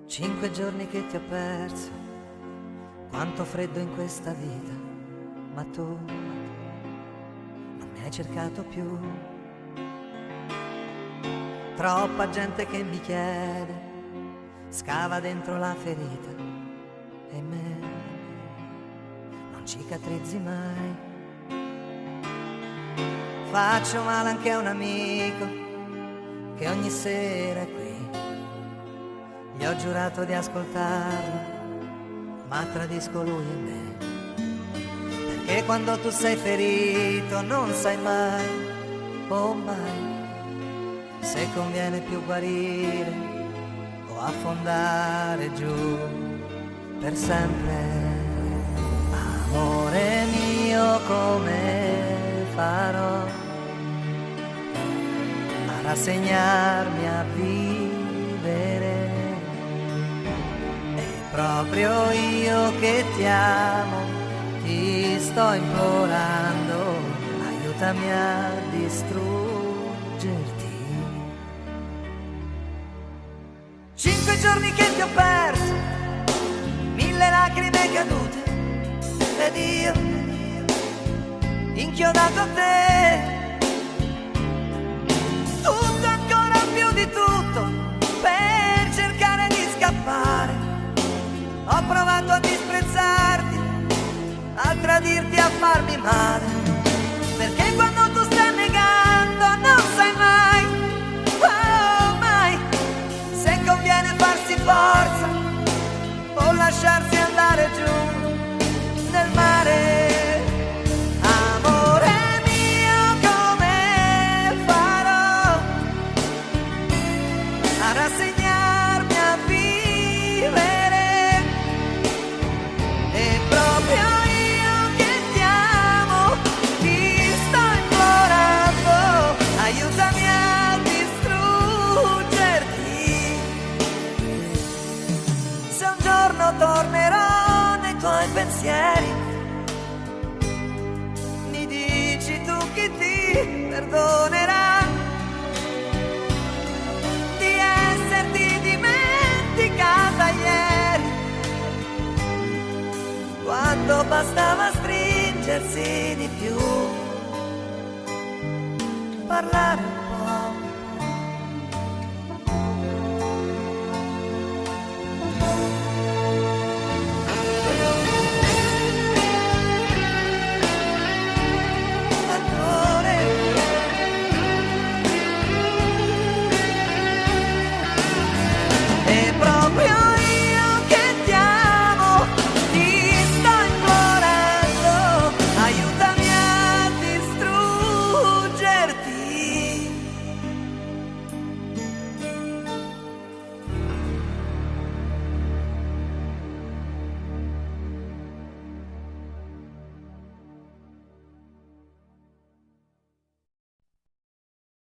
5 giorni che ti ho perso, quanto freddo in questa vita, ma tu non mi hai cercato più. Troppa gente che mi chiede, scava dentro la ferita e me non cicatrizzi mai. Faccio male anche a un amico che ogni sera è qui. Gli ho giurato di ascoltarlo, ma tradisco lui e me. Perché quando tu sei ferito non sai mai, oh mai, se conviene più guarire o affondare giù per sempre. Amore mio, come farò a rassegnarmi a vivere? È proprio io che ti amo, ti sto implorando, aiutami a distruggerti. 5 giorni che ti ho perso, 1000 lacrime cadute, ed io inchiodato a te. Tutto, ancora più di tutto, per cercare di scappare. Ho provato a disprezzarti, a tradirti, a farmi male. Perché quando tu stai negando non sai mai, oh mai, se conviene farsi forza o lasciarsi andare giù nel mare. Amore mio, come farò a rassegnarmi a vivere? È proprio io che ti amo, ti sto implorando, aiutami a distruggerti. Se un giorno tornerò nei tuoi pensieri, mi dici tu chi ti perdonerà di esserti dimenticata ieri, quando bastava stringersi di più, parlare